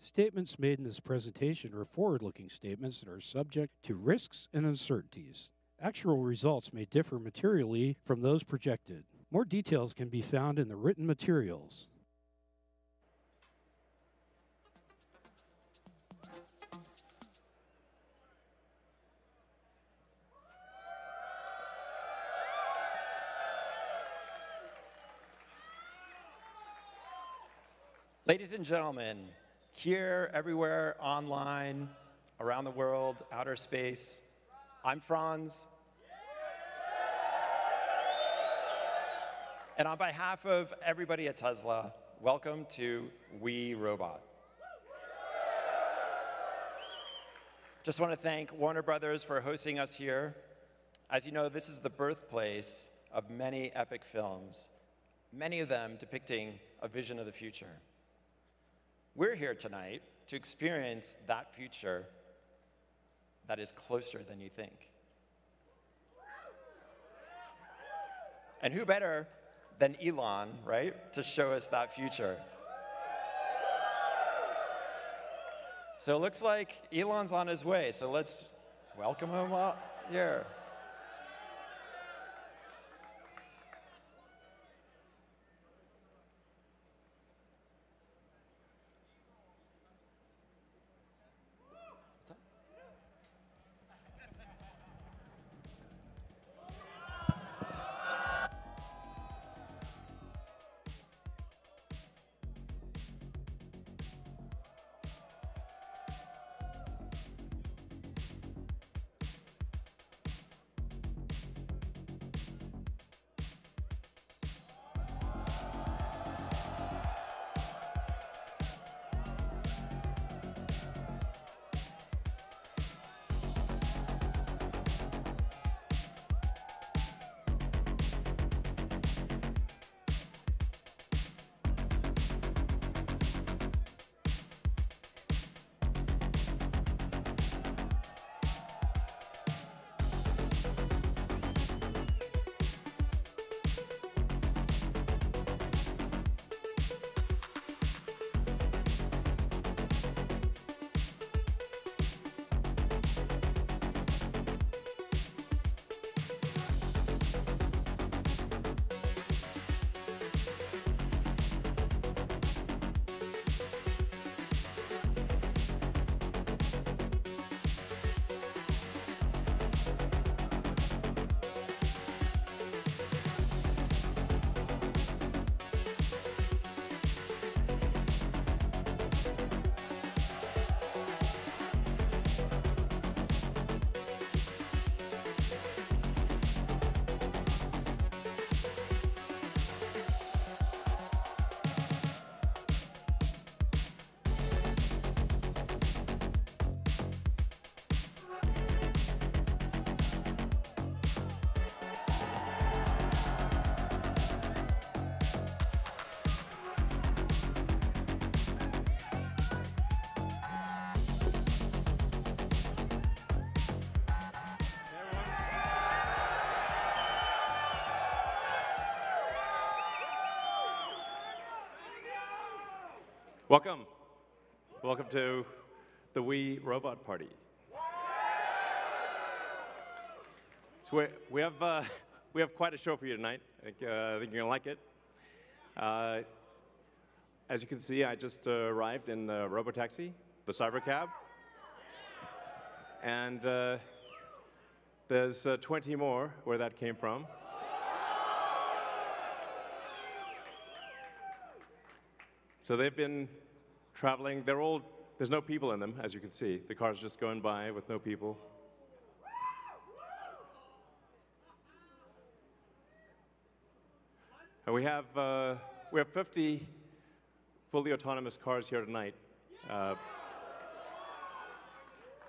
Statements made in this presentation are forward-looking statements that are subject to risks and uncertainties. Actual results may differ materially from those projected. More details can be found in the written materials. Ladies and gentlemen, here, everywhere, online, around the world, outer space, I'm Franz. And on behalf of everybody at Tesla, welcome to We Robot. Just want to thank Warner Brothers for hosting us here. As you know, this is the birthplace of many epic films, many of them depicting a vision of the future. We're here tonight to experience that future that is closer than you think. And who better than Elon, right, to show us that future? So it looks like Elon's on his way, so let's welcome him out here. Welcome. Welcome to the We Robot Party. So we have quite a show for you tonight. I think you're going to like it. As you can see, I just arrived in the Robotaxi, the Cybercab. And there's 20 more where that came from. So they've been traveling. There's no people in them, as you can see. The car's just going by with no people. And we have 50 fully autonomous cars here tonight.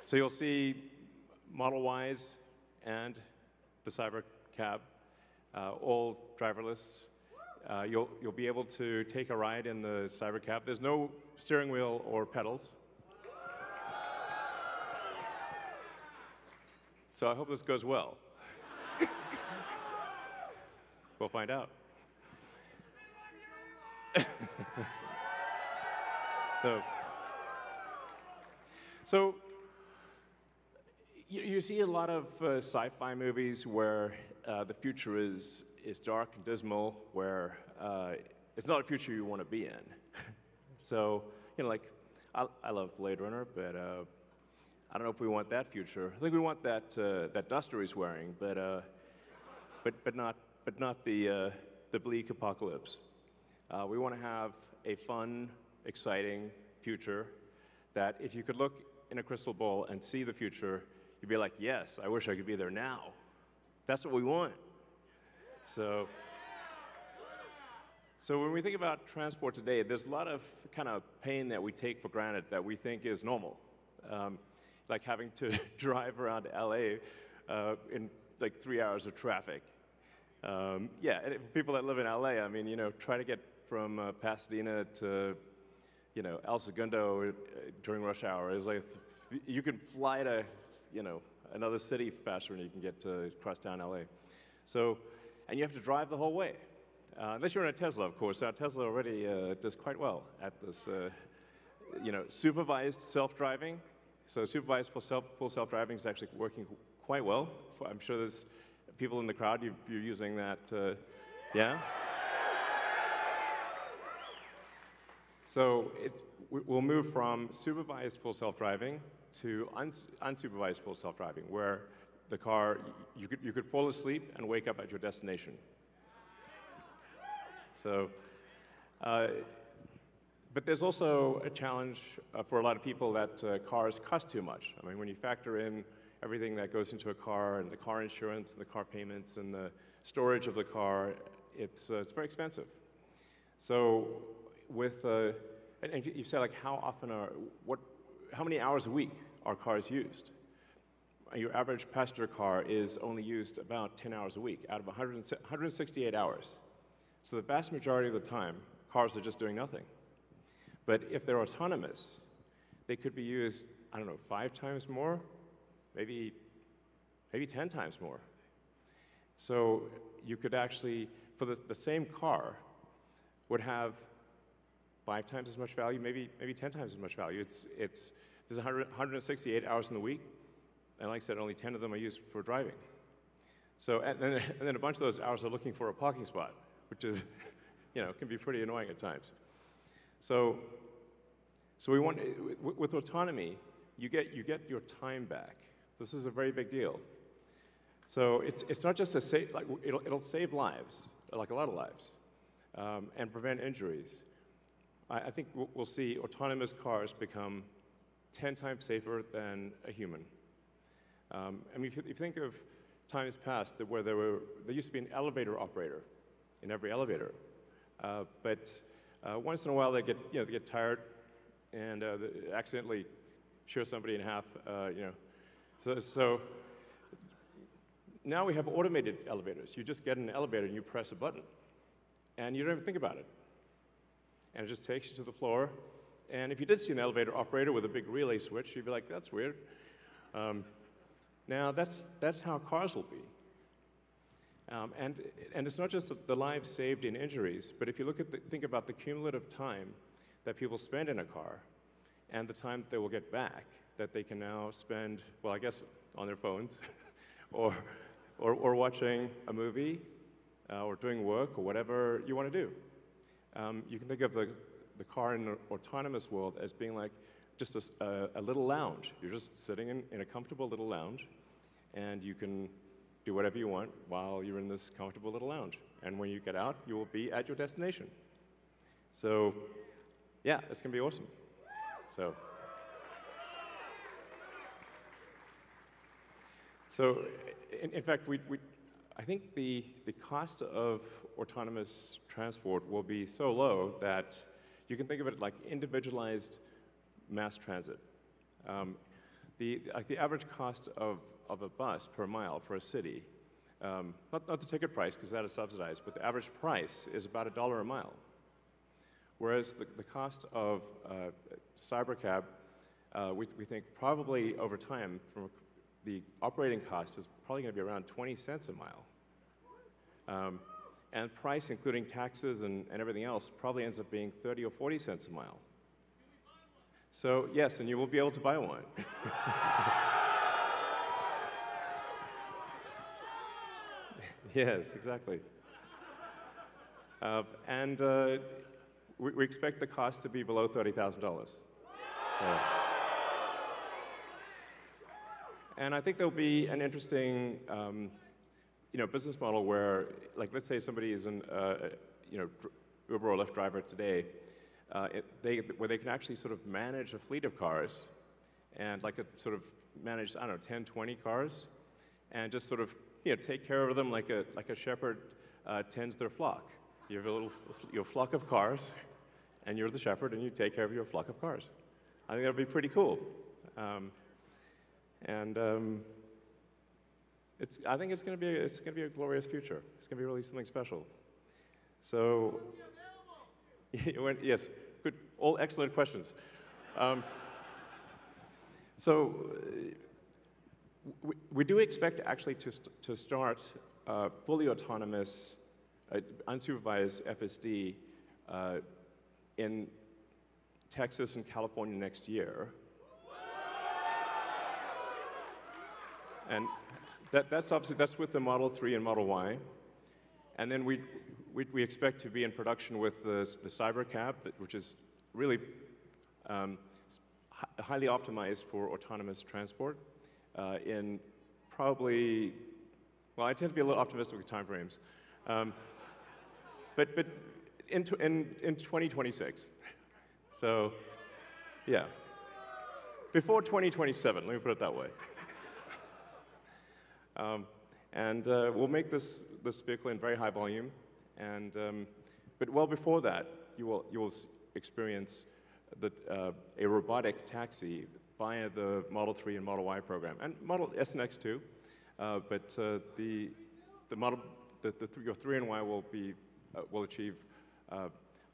So you'll see Model Ys and the Cybercab, all driverless. You'll be able to take a ride in the Cybercab. There's no steering wheel or pedals. So I hope this goes well. We'll find out. So So you see a lot of sci-fi movies where the future is dark and dismal, where it's not a future you want to be in. So, like, I love Blade Runner, but I don't know if we want that future. I think we want that duster he's wearing, but not the bleak apocalypse. We want to have a fun, exciting future that if you could look in a crystal ball and see the future, you'd be like, yes, I wish I could be there now. That's what we want. So when we think about transport today, there's a lot of kind of pain that we take for granted that we think is normal. Like having to drive around LA in like 3 hours of traffic. Yeah, and for people that live in LA, I mean, try to get from Pasadena to, El Segundo during rush hour is like, you can fly to, another city faster than you can get to cross down LA. So, and you have to drive the whole way. Unless you're in a Tesla, of course. Now, Tesla already does quite well at this, supervised self-driving. So supervised full self-driving is actually working quite well. I'm sure there's people in the crowd, you're using that, yeah? So we'll move from supervised full self-driving to unsupervised full self-driving, where the car, you could fall asleep and wake up at your destination. So, but there's also a challenge for a lot of people that cars cost too much. I mean, when you factor in everything that goes into a car, and the car insurance, and the car payments, and the storage of the car, it's very expensive. So with, and you say like how many hours a week are cars used? Your average passenger car is only used about 10 hours a week out of 168 hours. So the vast majority of the time, cars are just doing nothing. But if they're autonomous, they could be used, I don't know, 5 times more, maybe 10 times more. So you could actually, for the same car, would have 5 times as much value, maybe 10 times as much value. There's 168 hours in the week, and like I said, only 10 of them are used for driving. So, and then a bunch of those hours are looking for a parking spot, which is, can be pretty annoying at times. So we want, with autonomy, you get your time back. This is a very big deal. So it's not just it'll save lives, like a lot of lives, and prevent injuries. I think we'll see autonomous cars become 10 times safer than a human. I mean, if you think of times past where there used to be an elevator operator in every elevator, but once in a while they get tired and they accidentally shear somebody in half, So now we have automated elevators. You just get in an elevator and you press a button, and you don't even think about it. And it just takes you to the floor. And if you did see an elevator operator with a big relay switch, you'd be like, that's weird. Now that's how cars will be. And it's not just the lives saved in injuries, but if you think about the cumulative time that people spend in a car and the time that they will get back, that they can now spend, well, I guess on their phones or watching a movie or doing work or whatever you want to do. You can think of the car in an autonomous world as being like just a little lounge. You're just sitting in a comfortable little lounge, and you can do whatever you want while you're in this comfortable little lounge. And when you get out, you will be at your destination. So, yeah, it's going to be awesome. So in fact, I think the cost of autonomous transport will be so low that you can think of it like individualized mass transit. The average cost of a bus per mile for a city, not the ticket price, because that is subsidized, but the average price is about $1 a mile. Whereas the cost of Cybercab, we think probably over time, from the operating cost is probably going to be around 20 cents a mile. And price, including taxes and everything else, probably ends up being 30 or 40 cents a mile. So yes, and you will be able to buy one. Yes, exactly. And we expect the cost to be below $30,000. Yeah. And I think there'll be an interesting, business model where, like, let's say somebody is an, Uber or Lyft driver today, where they can actually sort of manage a fleet of cars, and sort of manage, I don't know, 10, 20 cars, and just sort of, take care of them like a shepherd tends their flock. You have your flock of cars, and you're the shepherd, and you take care of your flock of cars. I think that would be pretty cool. I think it's going to be a glorious future. It's going to be really something special. So, yes, good, all excellent questions. We do expect actually to start fully autonomous, unsupervised FSD in Texas and California next year. And that's with the Model 3 and Model Y. And then we expect to be in production with the Cybercab, which is really highly optimized for autonomous transport in probably, well, I tend to be a little optimistic with timeframes, but in 2026. So, yeah, before 2027. Let me put it that way. We'll make this vehicle in very high volume, but well before that, you will experience a robotic taxi via the Model 3 and Model Y program, and Model S and X too. But your 3 and Y will achieve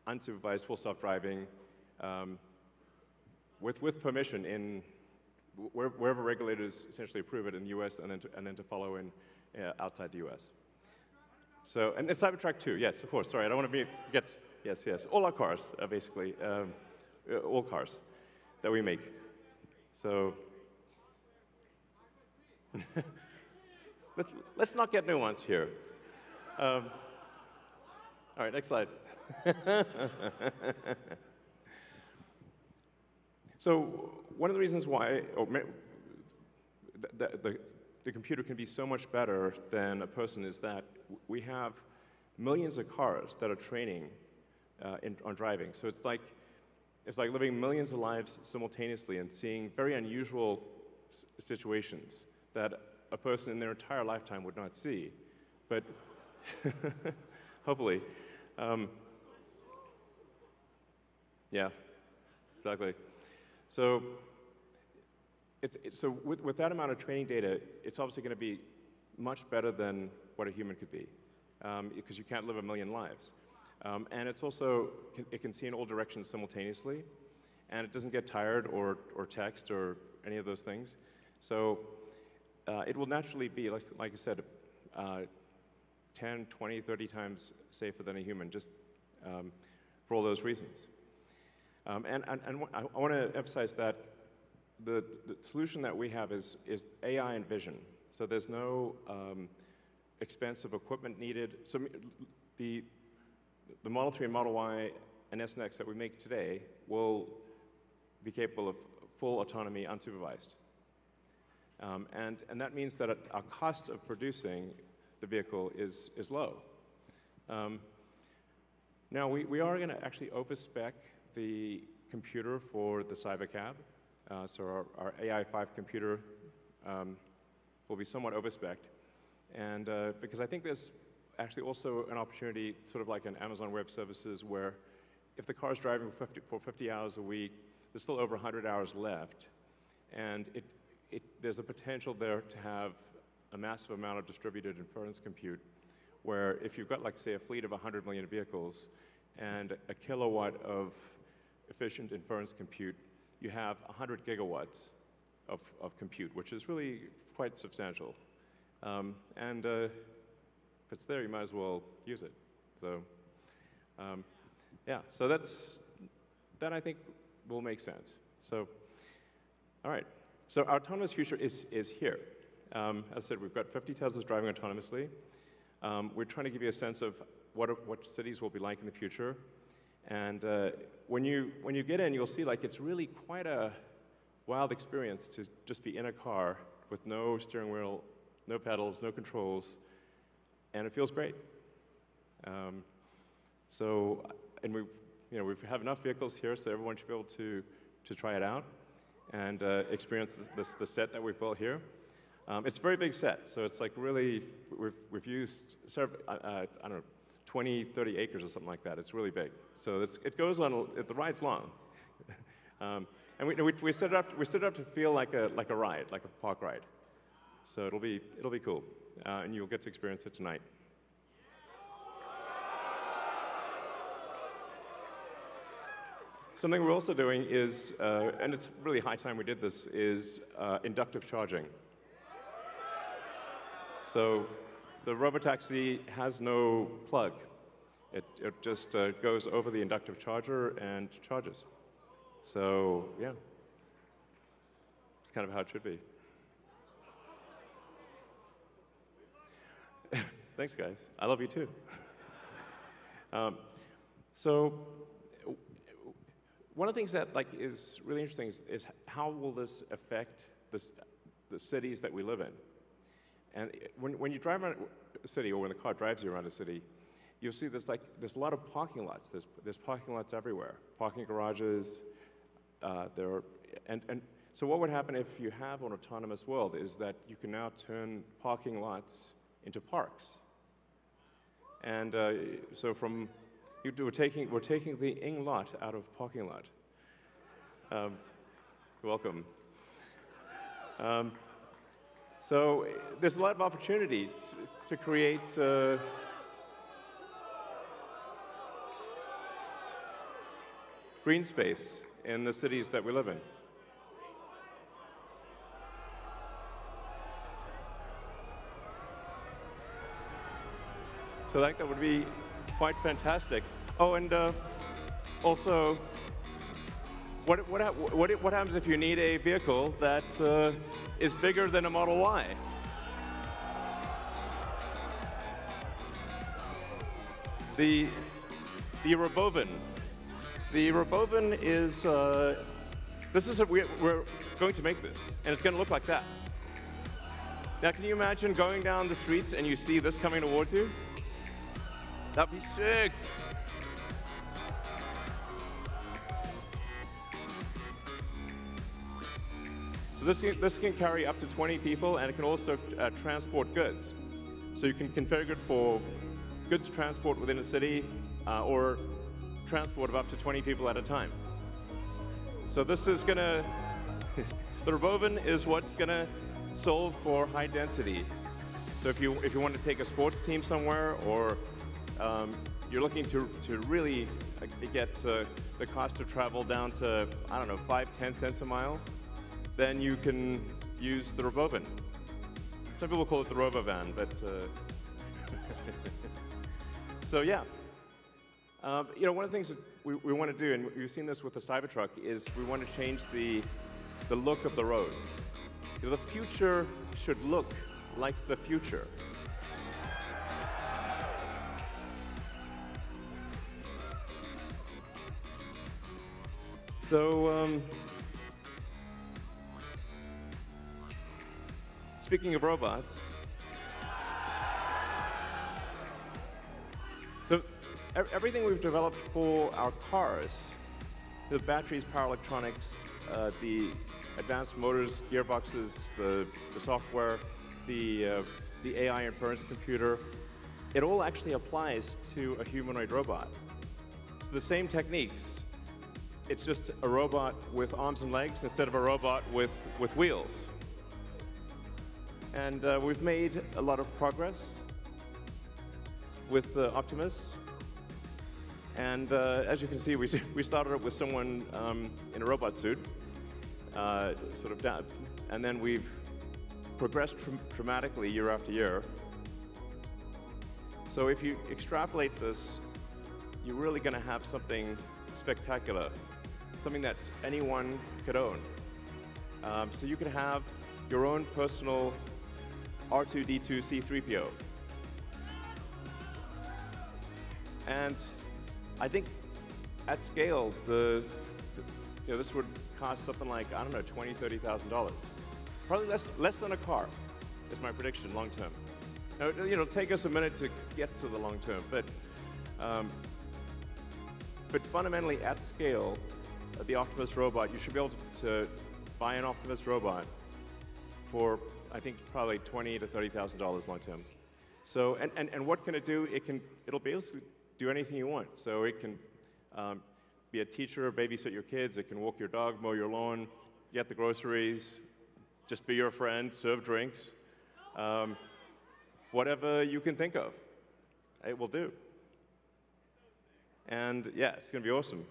unsupervised full self-driving with permission in wherever regulators essentially approve it in the U.S. and then to follow in outside the U.S. So, and it's Cybertruck too. Yes, of course. Sorry, I don't want to forget. Yes. All our cars are basically all cars that we make. So let's not get nuanced here. All right, next slide. So one of the reasons why the computer can be so much better than a person is that we have millions of cars that are training on driving. So it's like living millions of lives simultaneously and seeing very unusual situations that a person in their entire lifetime would not see. But hopefully, yeah, exactly. So with that amount of training data, it's obviously going to be much better than what a human could be, because you can't live a million lives. And it's also, it can see in all directions simultaneously, and it doesn't get tired or text or any of those things. So it will naturally be, like I said, 10, 20, 30 times safer than a human, just for all those reasons. And I want to emphasize that the solution that we have is AI and vision. So there's no expensive equipment needed. So the Model 3 and Model Y and S and X that we make today will be capable of full autonomy unsupervised. And that means that our cost of producing the vehicle is low. Now, we are going to actually overspec the computer for the Cybercab. So our AI5 computer will be somewhat overspec'd. And because I think there's actually also an opportunity, sort of like an Amazon Web Services, where if the car is driving for 50 hours a week, there's still over 100 hours left. And there's a potential there to have a massive amount of distributed inference compute, where if you've got, like, say, a fleet of 100 million vehicles and a kilowatt of efficient inference compute, you have 100 gigawatts of compute, which is really quite substantial. And if it's there, you might as well use it. So, yeah, so that I think will make sense. So, all right. So our autonomous future is here. As I said, we've got 50 Teslas driving autonomously. We're trying to give you a sense of what cities will be like in the future. And when you get in, you'll see like it's really quite a wild experience to just be in a car with no steering wheel, no pedals, no controls, and it feels great. And we have enough vehicles here, so everyone should be able to try it out and experience the set that we've built here. It's a very big set, so it's like really, we've used several, I don't know, 20, 30 acres or something like that. It's really big. So it goes on, the ride's long. And we set it up to feel like a ride, like a park ride. So it'll be cool, and you'll get to experience it tonight. Something we're also doing is, and it's really high time we did this, is inductive charging. So the Robotaxi has no plug. It just goes over the inductive charger and charges. So yeah, it's kind of how it should be. Thanks, guys. I love you too. So one of the things that is really interesting is how will this affect the cities that we live in? And when you drive around a city, or when the car drives you around a city, you'll see there's a lot of parking lots. There's parking lots everywhere, parking garages. So what would happen if you have an autonomous world is that you can now turn parking lots into parks. And so we're taking the ing lot out of parking lot. You're welcome. So there's a lot of opportunity to create green space in the cities that we live in. So that would be quite fantastic. Oh, and also, what happens if you need a vehicle that is bigger than a Model Y? The Robovan. The Robovan is, we're going to make this, and it's going to look like that. Now, can you imagine going down the streets and you see this coming towards you? That'd be sick. So this can carry up to 20 people, and it can also transport goods. So you can configure it for goods transport within a city, or transport of up to 20 people at a time. So this is gonna, the Robovan is what's gonna solve for high density. So if you want to take a sports team somewhere, or you're looking to really get the cost of travel down to, I don't know, 5-10 cents a mile, then you can use the Robovan. Some people call it the Robovan, but so yeah. One of the things that we want to do, and we've seen this with the Cybertruck, is we want to change the look of the roads. The future should look like the future. So, speaking of robots, so everything we've developed for our cars, the batteries, power electronics, the advanced motors, gearboxes, the software, the AI inference computer, it all actually applies to a humanoid robot. So the same techniques, it's just a robot with arms and legs instead of a robot with wheels. And we've made a lot of progress with Optimus. And as you can see, we started up with someone in a robot suit, sort of down, and then we've progressed dramatically year after year. So if you extrapolate this, you're really going to have something spectacular. something that anyone could own. So you could have your own personal R2-D2 C3PO. And I think at scale, this would cost something like, I don't know, $20,000, $30,000. Probably less than a car, is my prediction long term. Now, it'll take us a minute to get to the long term, but fundamentally at scale, the Optimus robot, you should be able to buy an Optimus robot for, I think, probably $20,000 to $30,000 long term. So, and what can it do? It'll basically do anything you want. So it can be a teacher, babysit your kids. It can walk your dog, mow your lawn, get the groceries, just be your friend, serve drinks. Whatever you can think of, it will do. And yeah, it's going to be awesome.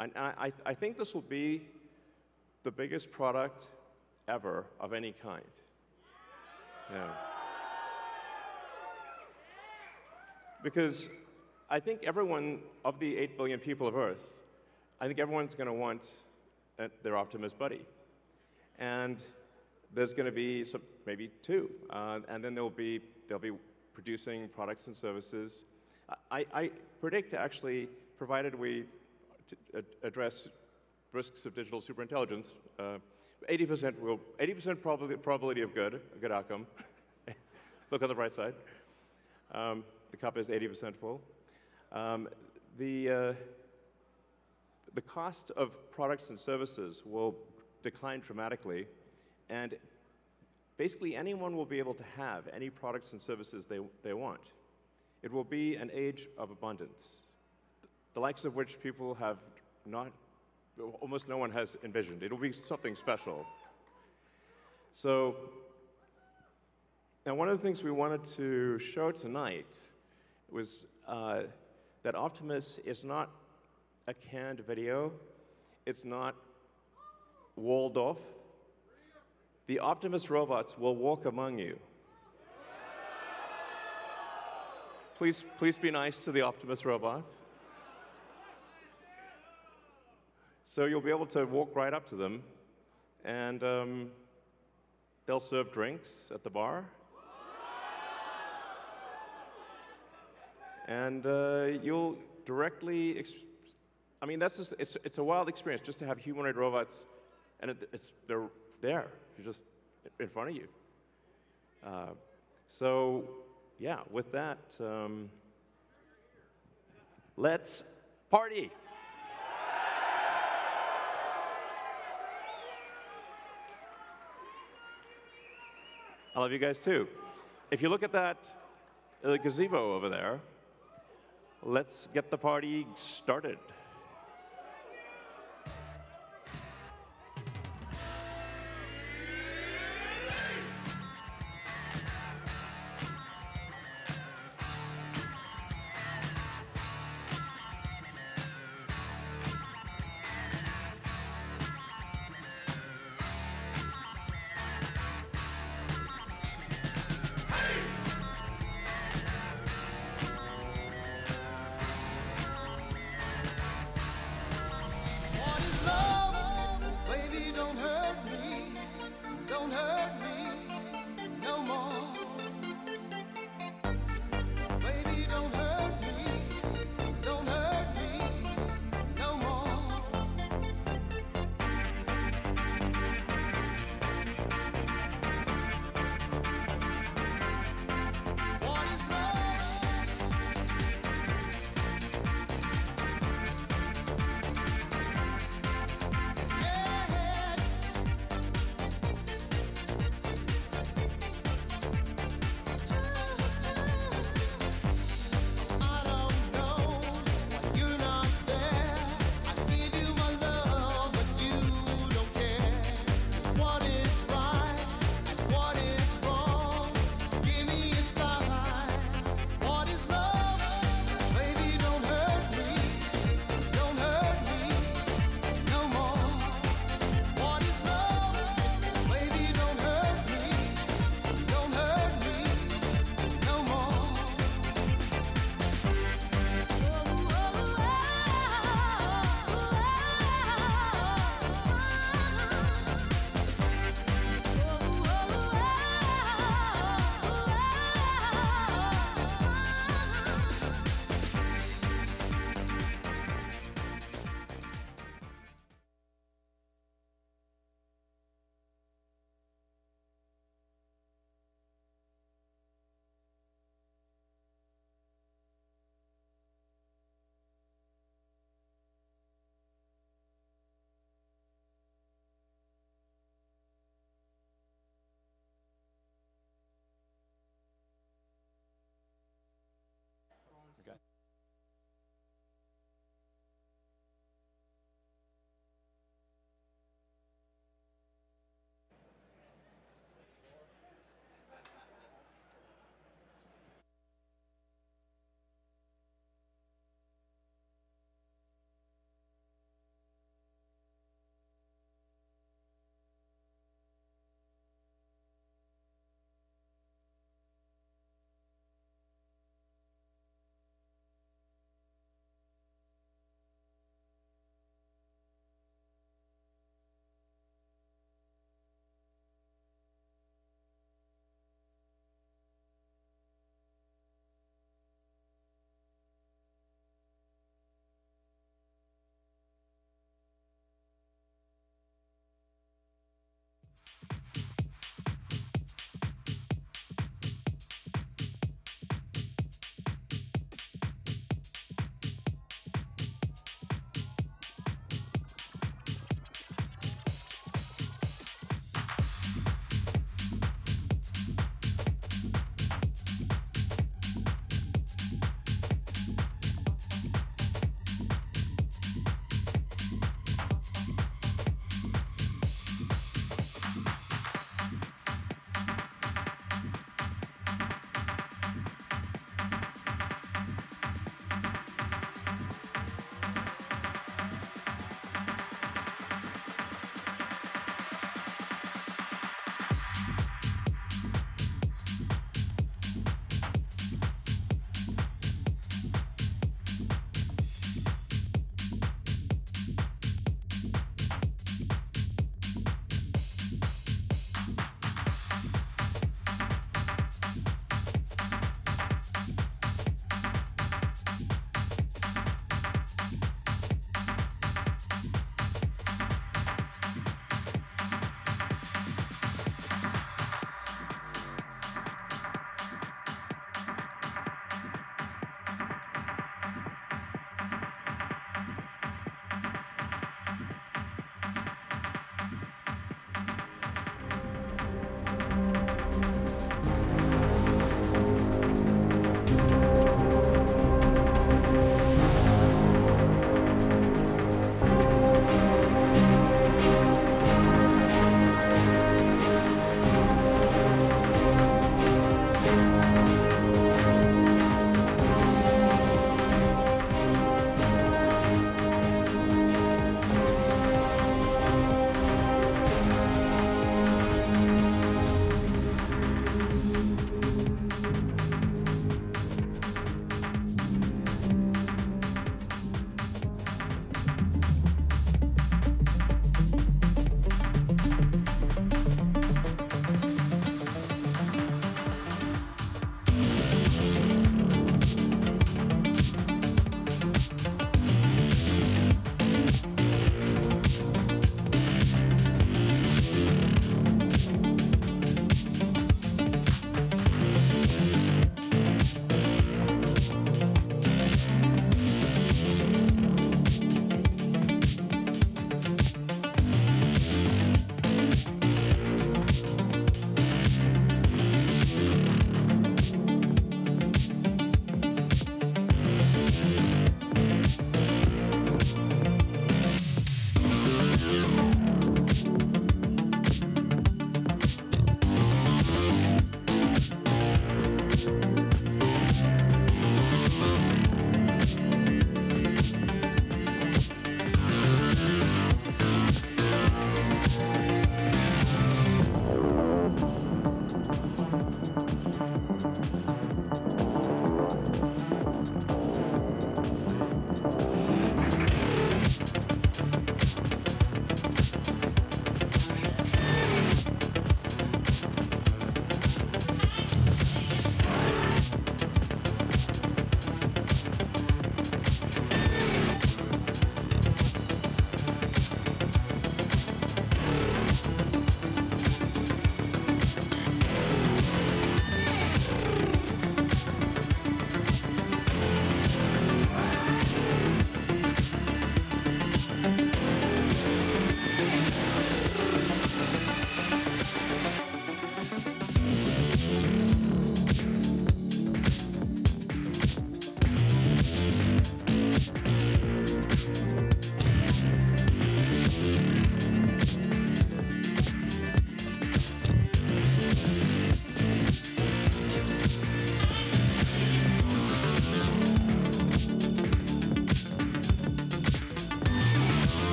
I think this will be the biggest product ever of any kind. Yeah. Because I think everyone, of the 8 billion people of Earth, I think everyone's going to want their Optimus buddy. And there's going to be maybe 2, and then they'll be producing products and services. I predict, actually, provided we address risks of digital superintelligence, 80% probability of a good outcome. Look on the bright side. The cup is 80% full. The cost of products and services will decline dramatically, and basically anyone will be able to have any products and services they want. It will be an age of abundance, the likes of which people have almost no one has envisioned. It'll be something special. So, now one of the things we wanted to show tonight was that Optimus is not a canned video. It's not walled off. The Optimus robots will walk among you. Please be nice to the Optimus robots. So you'll be able to walk right up to them, and they'll serve drinks at the bar. And you'll directly, I mean, that's just, it's a wild experience just to have humanoid robots, and they're there, you're just in front of you. So, yeah, with that, let's party. I love you guys too. If you look at that gazebo over there, let's get the party started.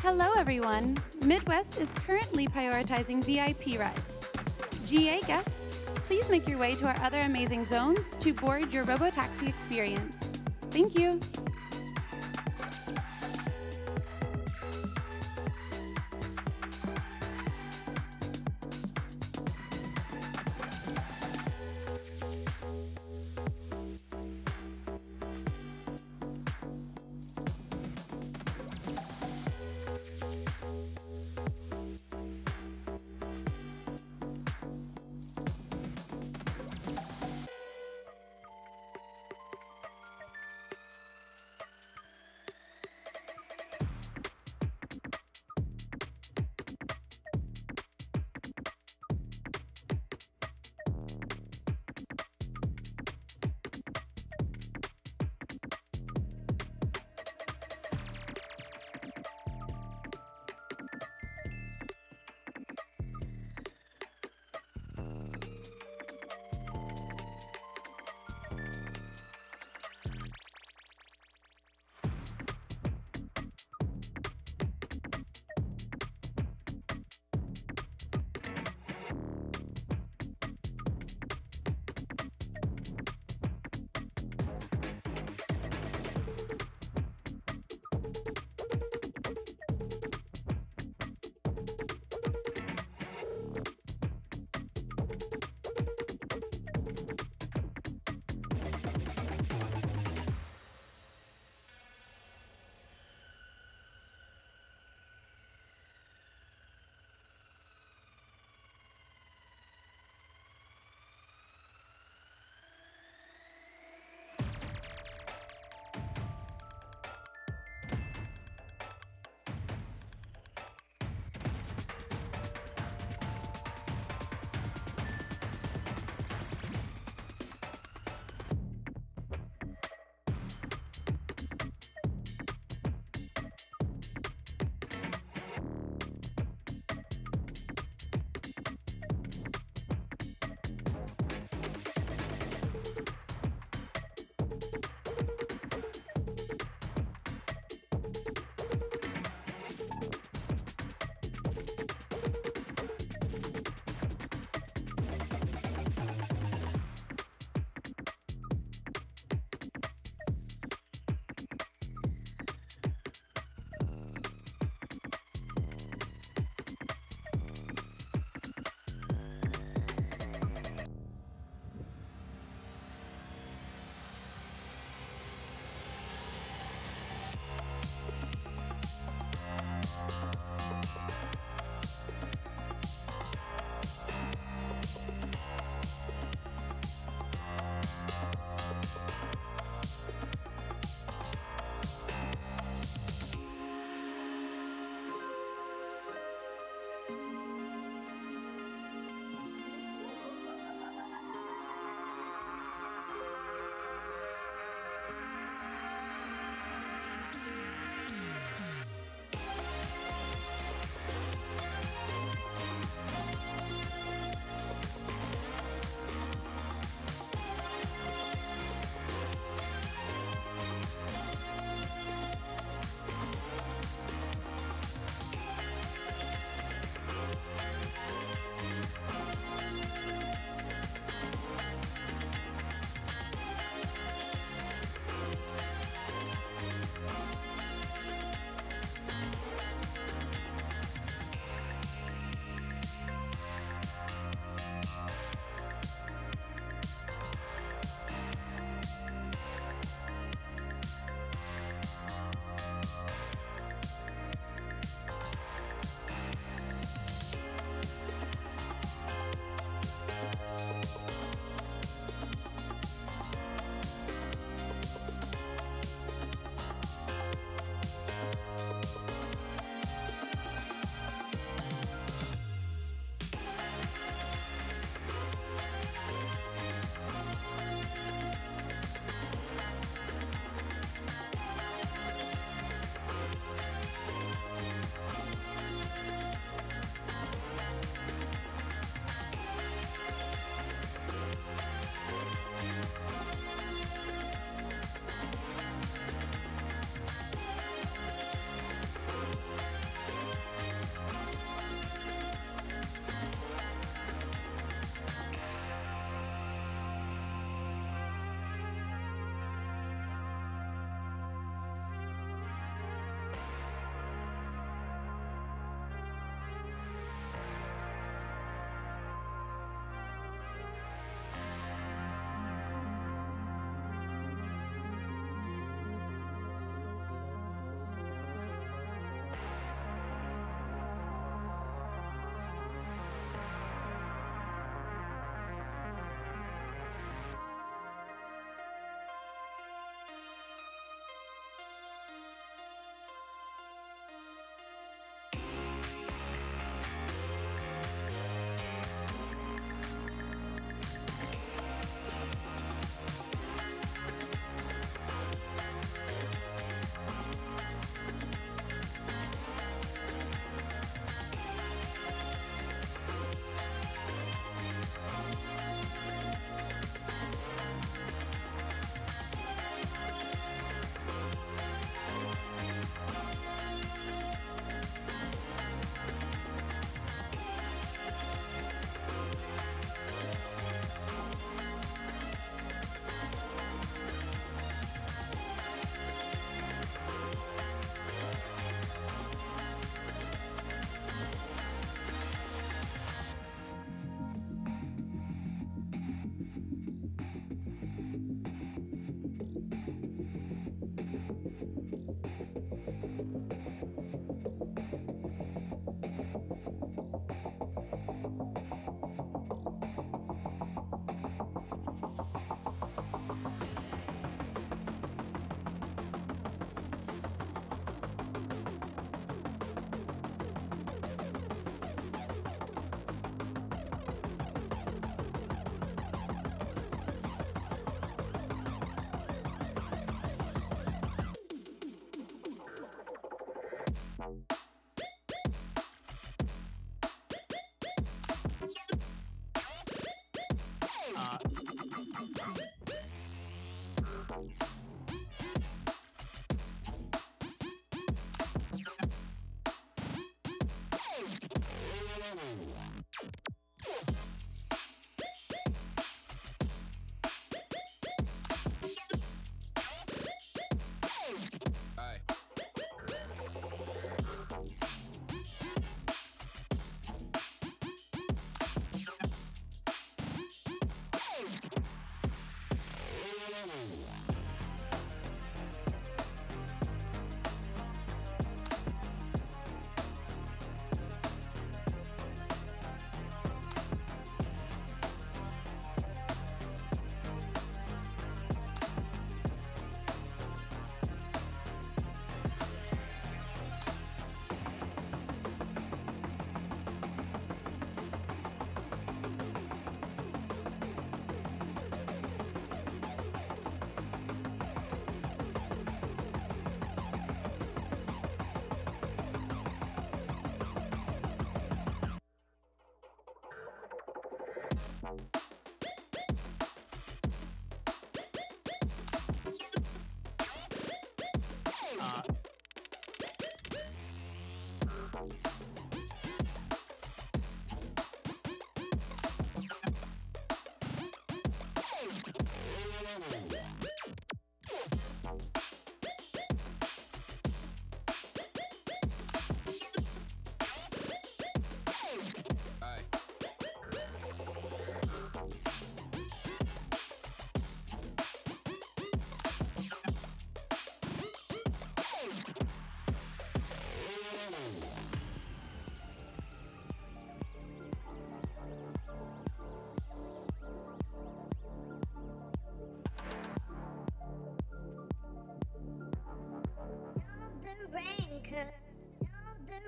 Hello, everyone. Midwest is currently prioritizing VIP rides. GA guests, please make your way to our other amazing zones to board your Robotaxi experience. Thank you.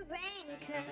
brain could.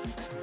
you.